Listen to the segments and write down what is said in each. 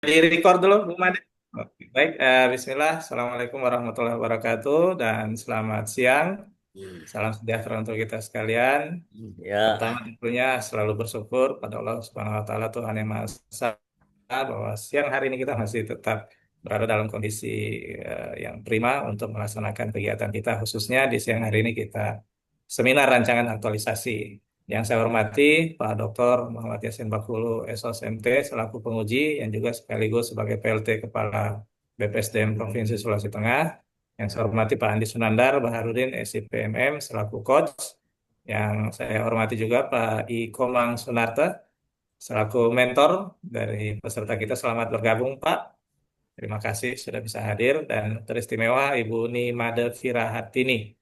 Di record dulu, Bu Made. Oke, baik, Bismillah. Assalamualaikum warahmatullahi wabarakatuh dan selamat siang. Salam sejahtera untuk kita sekalian. Ya, Pertama tentunya selalu bersyukur pada Allah Subhanahu Wa Taala Tuhan yang Maha Esa bahwa siang hari ini kita masih tetap berada dalam kondisi yang prima untuk melaksanakan kegiatan kita. Khususnya di siang hari ini kita seminar rancangan aktualisasi. Yang saya hormati Pak Dr. Muhammad Yasin Bakulu, SOSMT, selaku penguji yang juga sekaligus sebagai PLT Kepala BPSDM Provinsi Sulawesi Tengah. Yang saya hormati Pak Andi Sunandar Baharudin, SIPMM, selaku coach. Yang saya hormati juga Pak I. Komang Sunarta, selaku mentor dari peserta kita. Selamat bergabung, Pak. Terima kasih sudah bisa hadir. Dan teristimewa Ibu Nimade Firahatini,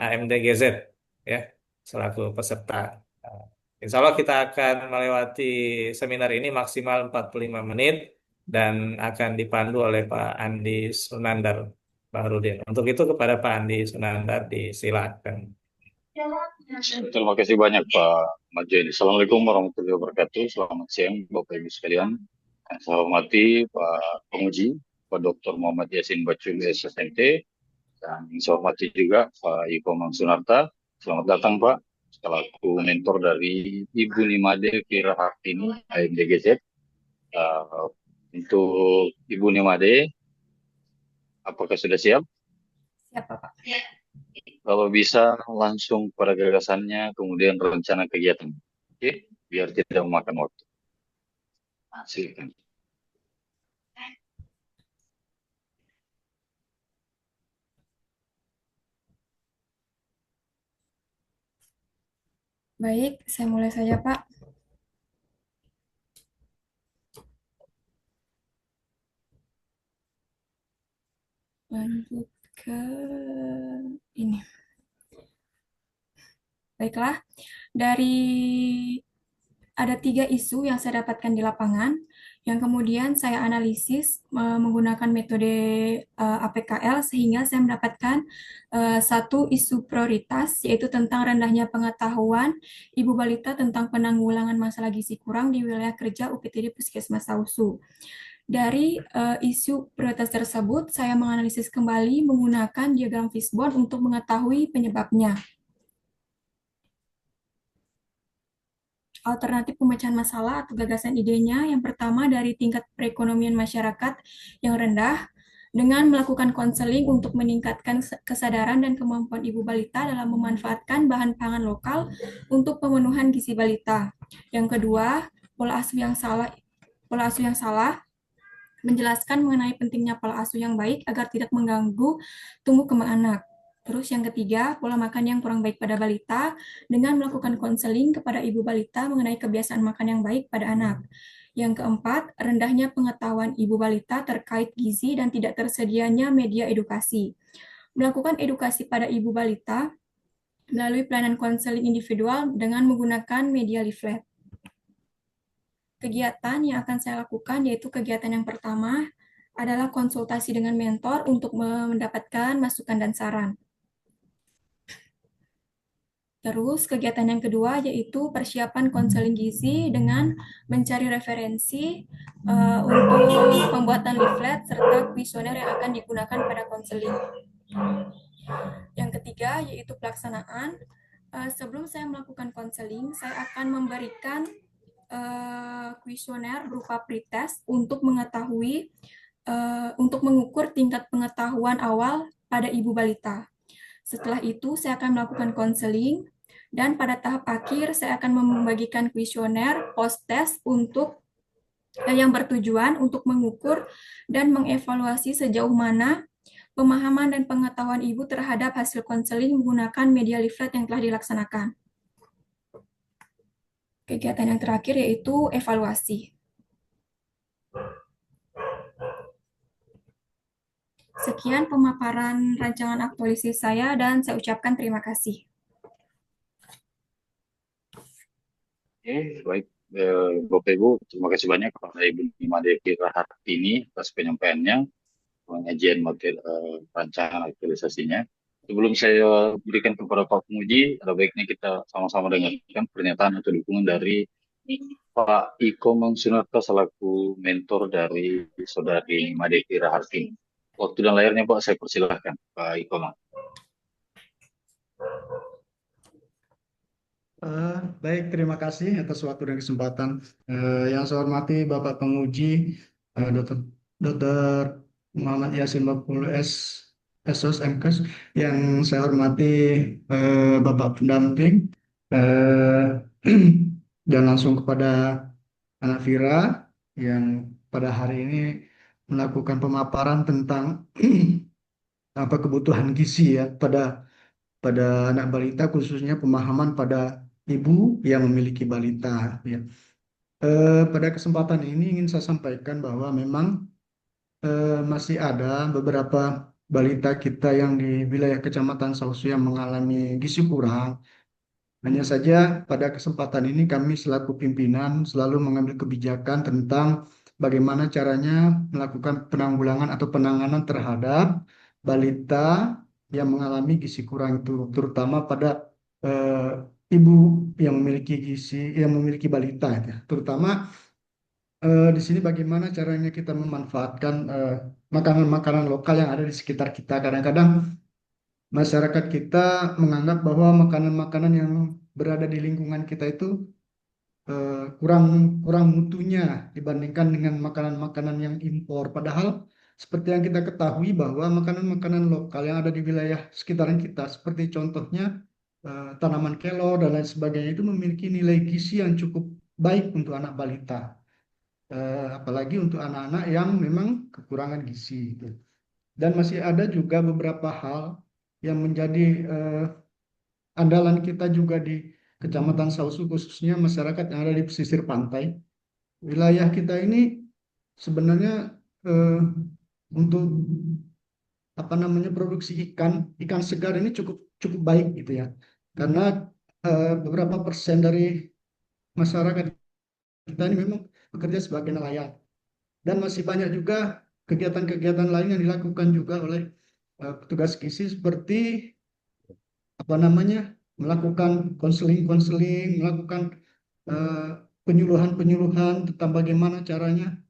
AMDGZ, ya, selaku peserta. Nah, Insya Allah kita akan melewati seminar ini maksimal 45 menit dan akan dipandu oleh Pak Andi Sunandar Baharudin. Untuk itu kepada Pak Andi Sunandar disilakan. terima kasih banyak Pak Majen. Assalamualaikum warahmatullahi wabarakatuh. Selamat siang Bapak Ibu sekalian. Yang saya hormati Pak Penguji, Pak Dr. Muhammad Yasin Bacul SSNT, dan yang saya hormati juga Pak Iko Sunarta. Selamat datang Pak, selaku mentor dari Ibu Nimade Firahartini, AMDGZ. Untuk Ibu Nimade, apakah sudah siap? Siapa, Pak? Kalau bisa langsung pada gagasannya, kemudian rencana kegiatan. Oke, biar tidak memakan waktu. Silakan. Baik, saya mulai saja, Pak. Lanjut ke ini. Baiklah, dari ada 3 isu yang saya dapatkan di lapangan, yang kemudian saya analisis menggunakan metode APKL sehingga saya mendapatkan satu isu prioritas, yaitu tentang rendahnya pengetahuan ibu balita tentang penanggulangan masalah gizi kurang di wilayah kerja UPTD Puskesmas Sausu. Dari isu prioritas tersebut, saya menganalisis kembali menggunakan diagram fishbone untuk mengetahui penyebabnya. Alternatif pemecahan masalah atau gagasan idenya, yang pertama dari tingkat perekonomian masyarakat yang rendah, dengan melakukan konseling untuk meningkatkan kesadaran dan kemampuan ibu balita dalam memanfaatkan bahan pangan lokal untuk pemenuhan gizi balita. Yang kedua, pola asuh yang salah, menjelaskan mengenai pentingnya pola asuh yang baik agar tidak mengganggu tumbuh kembang anak. Terus yang ketiga, pola makan yang kurang baik pada balita dengan melakukan konseling kepada ibu balita mengenai kebiasaan makan yang baik pada anak. Yang keempat, rendahnya pengetahuan ibu balita terkait gizi dan tidak tersedianya media edukasi. Melakukan edukasi pada ibu balita melalui pelayanan konseling individual dengan menggunakan media leaflet. Kegiatan yang akan saya lakukan yaitu kegiatan yang pertama adalah konsultasi dengan mentor untuk mendapatkan masukan dan saran. Terus kegiatan yang kedua yaitu persiapan konseling gizi dengan mencari referensi untuk pembuatan leaflet serta kuesioner yang akan digunakan pada konseling. Yang ketiga yaitu pelaksanaan. Sebelum saya melakukan konseling, saya akan memberikan kuesioner berupa pretest untuk mengetahui untuk mengukur tingkat pengetahuan awal pada ibu balita. Setelah itu, saya akan melakukan konseling dan pada tahap akhir saya akan membagikan kuesioner post-test untuk yang bertujuan untuk mengukur dan mengevaluasi sejauh mana pemahaman dan pengetahuan ibu terhadap hasil konseling menggunakan media leaflet yang telah dilaksanakan. Kegiatan yang terakhir yaitu evaluasi. Sekian pemaparan rancangan aktualisasi saya dan saya ucapkan terima kasih. Oke, baik. Bapak Ibu, terima kasih banyak kepada Ibu Nimade Firahartini atas penyampaiannya, penyajian materi rancangan aktualisasinya. Sebelum saya berikan kepada Pak Penguji, ada baiknya kita sama-sama dengarkan pernyataan atau dukungan dari Pak Iko Mangsunarta selaku mentor dari saudari Made Kira Hartini. Waktu dan layarnya Pak, saya persilahkan Pak Iko. Baik, terima kasih atas waktu dan kesempatan. Yang saya hormati Bapak Penguji, Dr. Dr. Muhammad Yasin Bakul SOS MKes. Yang saya hormati Bapak pendamping, eh, dan langsung kepada Anak Vira yang pada hari ini melakukan pemaparan tentang apa kebutuhan gizi ya pada anak balita, khususnya pemahaman pada ibu yang memiliki balita ya. Pada kesempatan ini ingin saya sampaikan bahwa memang masih ada beberapa balita kita yang di wilayah Kecamatan Sausu yang mengalami gizi kurang. Hanya saja pada kesempatan ini kami selaku pimpinan selalu mengambil kebijakan tentang bagaimana caranya melakukan penanggulangan atau penanganan terhadap balita yang mengalami gizi kurang itu, terutama pada ibu yang memiliki balita, ya. Terutama di sini bagaimana caranya kita memanfaatkan makanan-makanan lokal yang ada di sekitar kita. Kadang-kadang masyarakat kita menganggap bahwa makanan-makanan yang berada di lingkungan kita itu kurang kurang mutunya dibandingkan dengan makanan-makanan yang impor. Padahal seperti yang kita ketahui bahwa makanan-makanan lokal yang ada di wilayah sekitaran kita, seperti contohnya tanaman kelor dan lain sebagainya, itu memiliki nilai gizi yang cukup baik untuk anak balita, apalagi untuk anak-anak yang memang kekurangan gizi. Dan masih ada juga beberapa hal yang menjadi andalan kita juga di Kecamatan Sausu, khususnya masyarakat yang ada di pesisir pantai. Wilayah kita ini sebenarnya eh, untuk apa namanya produksi ikan segar ini cukup cukup baik gitu ya. Karena beberapa persen dari masyarakat kita ini memang bekerja sebagai nelayan. Dan masih banyak juga kegiatan-kegiatan lain yang dilakukan juga oleh petugas gizi, seperti apa namanya melakukan konseling-konseling, melakukan eh, penyuluhan-penyuluhan tentang bagaimana caranya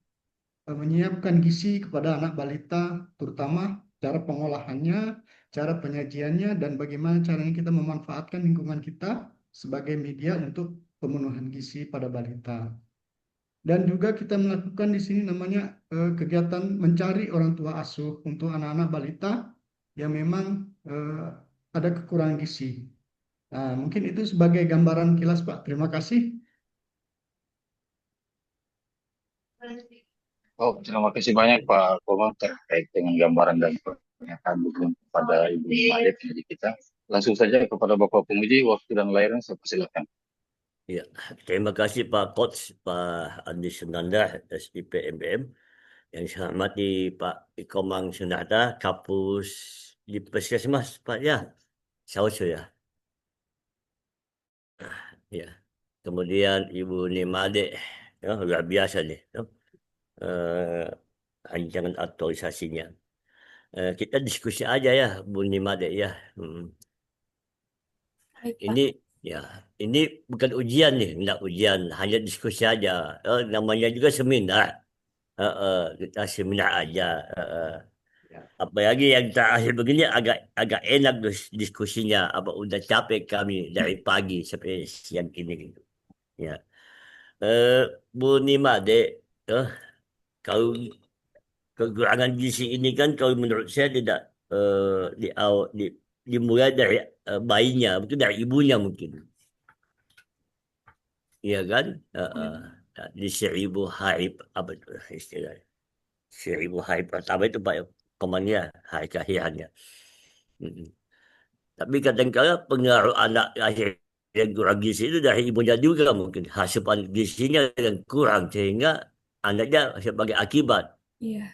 menyiapkan gizi kepada anak balita, terutama cara pengolahannya, cara penyajiannya, dan bagaimana caranya kita memanfaatkan lingkungan kita sebagai media untuk pemenuhan gizi pada balita. Dan juga kita melakukan di sini namanya kegiatan mencari orang tua asuh untuk anak-anak balita yang memang ada kekurangan gizi. Nah, mungkin itu sebagai gambaran kilas, Pak. Terima kasih. Oh, terima kasih banyak Pak Komang terkait dengan gambaran dan pernyataan dukungan kepada Ibu Made pendidik kita. Langsung saja kepada Bapak Penguji, waktu dan layarnya saya persilakan. Ya, terima kasih Pak Coach, Pak Andi Sunanda, SIP MBM. Yang saya hormati Pak Ikomang Sunanda, Kapus di Puskesmas, Pak ya, Sausu ya. Ya. Kemudian Ibu Nimade, ya, luar biasa nih, ya. Rancangan aktualisasinya. Kita diskusi aja ya, Bu Nimade ya. Baik, Pak. Ini ya, ini bukan ujian nih, enggak ujian, hanya diskusi aja. Namanya juga seminar. Kita seminar aja. Apalagi yang terakhir begini agak enak diskusinya. Apa udah capek kami dari pagi sampai siang ini gitu. Ya. Bu Nimade, kalau kekurangan gizi ini kan kalau menurut saya tidak dimulai dari bayinya, mungkin dari ibunya mungkin. Iya kan? Di 1000 hari apa itu istilahnya? 1000 hari pertama itu Pak komannya hari kelahirannya. Tapi kadang-kala pengaruh anak lahir yang kurang gizi itu dari ibunya juga mungkin. Asupan gizinya yang kurang sehingga anaknya sebagai akibat. Iya.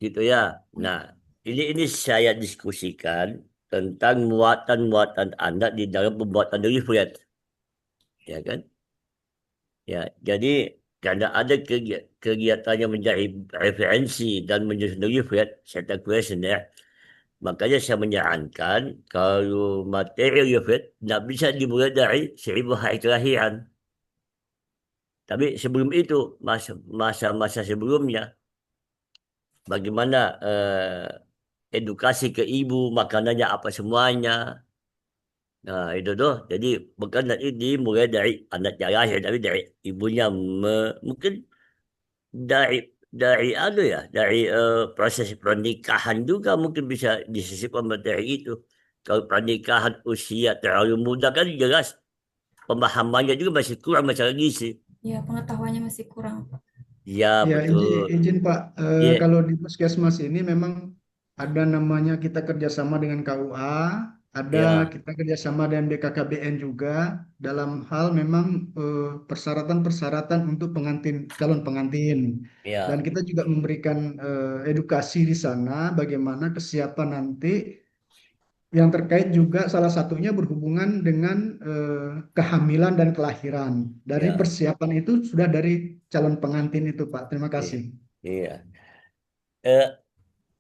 Gitu ya. Nah, ini saya diskusikan tentang muatan-muatan anak di dalam pembuatan riwayat. Ya kan? Ya, jadi karena ada kegiatan yang menjadi referensi dan menyusun riwayat serta kuesioner, makanya saya menyarankan kalau materi riwayat tidak bisa dimulai dari 1000 hari kelahiran. Tapi sebelum itu, masa sebelumnya, bagaimana edukasi ke ibu, makanannya apa semuanya. Nah, itu tuh. Jadi bukan nanti dimulai dari anaknya lahir, tapi dari ibunya mungkin dari dari proses pernikahan juga mungkin bisa disisipkan materi itu. Kalau pernikahan usia terlalu muda kan jelas pemahamannya juga masih kurang masalah gizi. Ya, pengetahuannya masih kurang, Pak. Ya, Ya, betul. izin Pak, Iya, kalau di Puskesmas ini memang ada namanya kita kerjasama dengan KUA, ada ya, kita kerjasama dengan BKKBN juga dalam hal memang persyaratan-persyaratan untuk calon pengantin. Dan ya, kita juga memberikan edukasi di sana bagaimana kesiapan nanti yang terkait juga salah satunya berhubungan dengan kehamilan dan kelahiran. Dari ya, persiapan itu sudah dari calon pengantin itu, Pak. Terima iya, kasih. iya. Eh,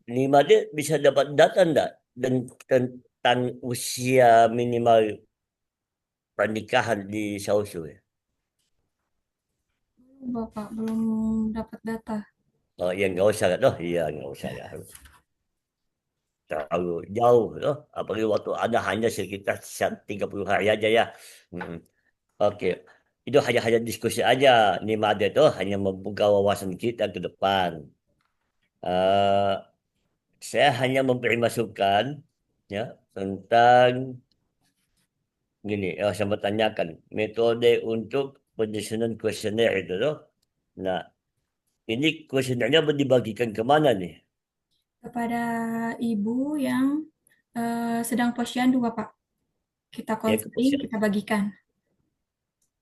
Lima dia bisa dapat data enggak dan tentang usia minimal pernikahan di Sausu ya? Bapak belum dapat data. Oh, ya nggak usah lah. Oh, iya nggak usah ya. Terlalu jauh loh. Apalagi waktu ada hanya sekitar 30 hari aja ya. Mm. Oke. Itu hanya diskusi aja. Nih Made itu hanya membuka wawasan kita ke depan. Eh, saya hanya memberi masukan ya tentang gini. Saya mau tanyakan metode untuk penyusunan kuesioner itu loh. Nah, ini kuesionernya dibagikan kemana nih? Kepada ibu yang sedang posyandu, Bapak. Kita Ya ke konseling, kita bagikan.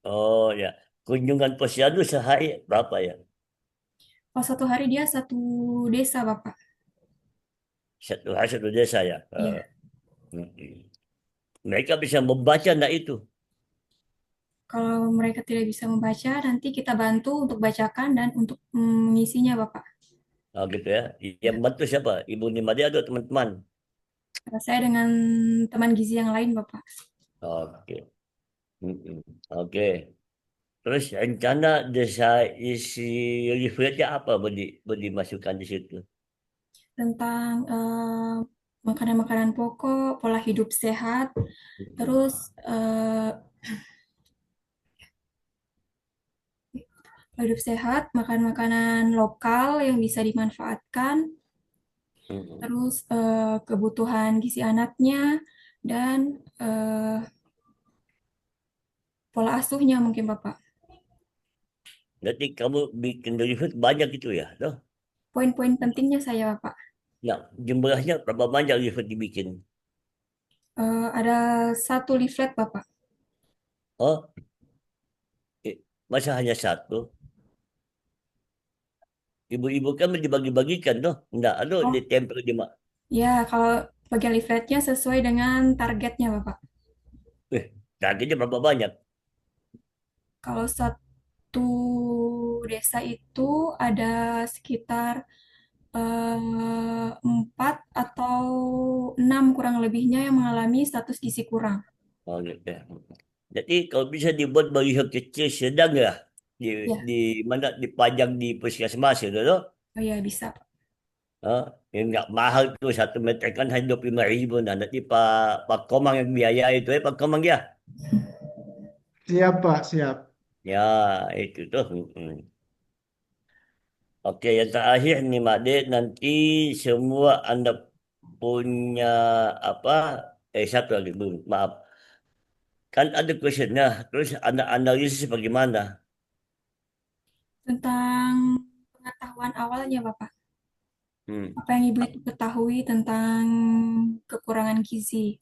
Oh ya, kunjungan posyandu sehari berapa ya? Oh, satu hari dia satu desa, Bapak. Satu hari satu desa ya. Iya. Mm. Mereka bisa membaca enggak itu? Kalau mereka tidak bisa membaca, nanti kita bantu untuk bacakan dan untuk mengisinya, Bapak. Oh gitu ya. Yang Ya. bantu siapa? Ibu Nimade atau teman-teman? Saya dengan teman gizi yang lain, Bapak. Oke. Mm-mm. Oke. Terus rencana desa isi leafletnya apa mau dimasukkan di situ? Tentang makanan-makanan pokok, pola hidup sehat, Mm-mm. terus pola hidup sehat, makan makanan lokal yang bisa dimanfaatkan, Mm-mm. terus kebutuhan gizi anaknya, dan pola asuhnya mungkin Bapak. Nanti kamu bikin leaflet banyak itu ya, toh? Poin-poin pentingnya saya Bapak. Nah, jumlahnya berapa banyak leaflet dibikin? Ada satu leaflet Bapak. Oh, masa hanya satu? Ibu-ibu kan dibagi-bagikan tuh. Enggak, aduh Oh, ditempel di mak. ya kalau bagian leafletnya sesuai dengan targetnya Bapak. Targetnya berapa banyak? Kalau satu desa itu ada sekitar 4 atau 6 kurang lebihnya yang mengalami status gizi kurang. Oh, gitu ya. Jadi kalau bisa dibuat baliho kecil sedang ya di Ya, di mana dipajang di puskesmas itu loh. oh ya bisa, Pak. Oh, yang nggak mahal tuh 1 meter kan hanya 25.000. Nah, nanti Pak Komang yang biaya itu ya Pak Komang ya. Siap, Pak, siap. Ya itu tuh. Mm. Oke, yang terakhir nih Mak De, nanti semua Anda punya apa? Satu lagi belum, maaf. Kan ada questionnya, terus Anda analisis bagaimana? Tentang pengetahuan awalnya, Bapak. Hmm. Apa yang Ibu itu ketahui tentang kekurangan gizi,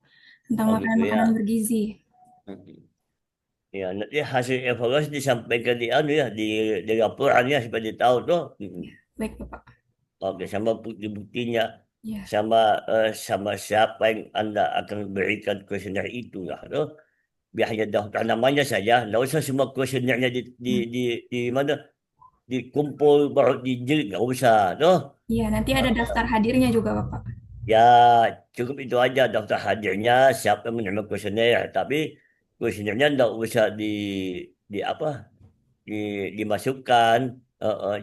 tentang Oh gitu ya. makanan-makanan bergizi. Hmm. Ya, nanti hasil evaluasi disampaikan di anu ya, di laporannya supaya ditahu tuh. Hmm. Baik, Bapak. Oke, sama bukti-buktinya, Ya, sama siapa yang Anda akan berikan kuesioner itu lah, tuh. Biar hanya daftar namanya saja, nggak usah semua kuesionernya hmm. di mana dikumpul baru dijilid, nggak usah, tuh. Iya, nanti ada daftar hadirnya juga, Bapak. Ya, cukup itu aja daftar hadirnya, siapa yang menerima kuesioner. Tapi kuesionernya nggak usah di apa? dimasukkan,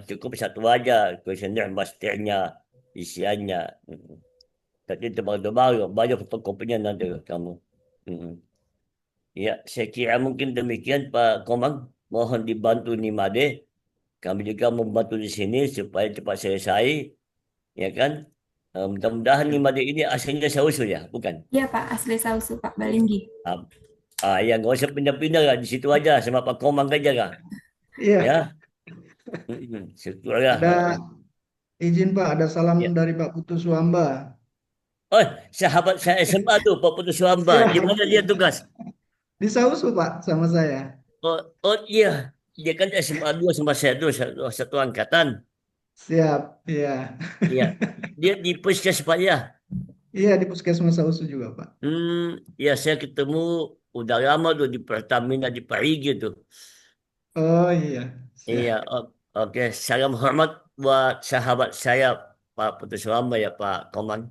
cukup satu aja kuesioner masternya, isiannya. Tadi tebal-tebal, banyak fotokopinya nanti kamu. Mm. Ya, saya kira mungkin demikian Pak Komang. Mohon dibantu nih Made. Kami juga membantu di sini supaya cepat selesai, ya kan? Mudah-mudahan nih Made ini aslinya Sausu ya, bukan? Iya Pak, asli Sausu Pak Balinggi. Ah, ya nggak usah pindah-pindah lah, di situ aja sama Pak Komang aja lah, Iya, ya. Syukurlah. ada izin Pak, ada salam Ya. dari Pak Putu Suamba. Oh, sahabat saya SMA tuh, Pak Putus Wamba. Di Siap, mana dia tugas? di Sausu Pak, sama saya. Oh, oh iya, dia kan SMA 2 sama saya tuh, satu angkatan. Siap, iya. Iya, dia di Puskes Pak ya. Iya, di Puskesmas Sausu juga Pak. Ya saya ketemu udah lama tuh di Pertamina di Parigi tuh. Oh iya, Iya, siap. oke. Salam hormat buat sahabat saya Pak Putus Wamba ya Pak Komang.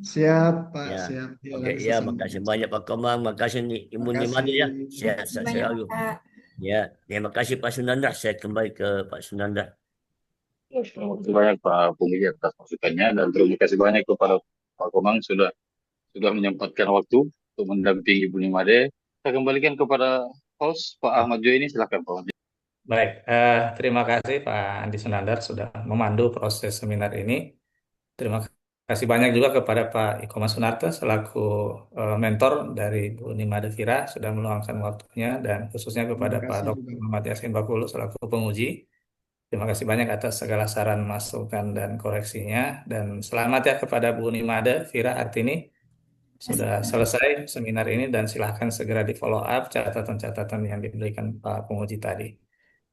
Siap Pak, Ya, siap. Iya, oke ya, bisa sampai. makasih banyak Pak Komang, makasih nih Imun Nimade Makasih. ya, sehat Makasih sehat banyak selalu. Pak. Ya, terima kasih Pak Sunanda. Saya kembali ke Pak Sunanda. Terima kasih banyak Pak Punggi atas masukannya dan terima kasih banyak kepada Pak Komang sudah menyempatkan waktu untuk mendampingi Bu Nimade. Saya kembalikan kepada host Pak Ahmad Jo ini, silakan Pak. Baik, terima kasih Pak Andi Sunandar sudah memandu proses seminar ini. Terima kasih banyak juga kepada Pak Iko Mas Sunarto selaku mentor dari Bu Nimade Fira sudah meluangkan waktunya dan khususnya kepada Terima Pak kasih Dr. juga. Muhammad Yasin Bakulu selaku penguji. Terima kasih banyak atas segala saran, masukan, dan koreksinya. Dan selamat ya kepada Bu Nimade Fira Artini. Makasih Sudah Pak. selesai seminar ini dan silahkan segera di follow up catatan-catatan yang diberikan Pak penguji tadi.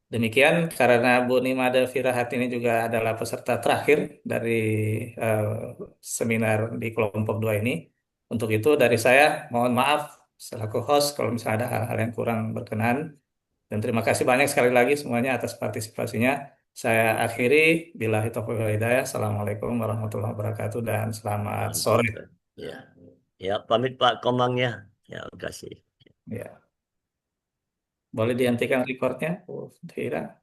Demikian, karena Bu Nimade Firahat ini juga adalah peserta terakhir dari eh, seminar di kelompok 2 ini. Untuk itu dari saya mohon maaf selaku host kalau misalnya ada hal-hal yang kurang berkenan. Dan terima kasih banyak sekali lagi semuanya atas partisipasinya. Saya akhiri, billahi taufiq wal hidayah. Assalamualaikum warahmatullahi wabarakatuh dan selamat sore. Ya, ya pamit Pak Komang ya. Ya, terima kasih. Ya, boleh dihentikan recordnya, Bu Fira?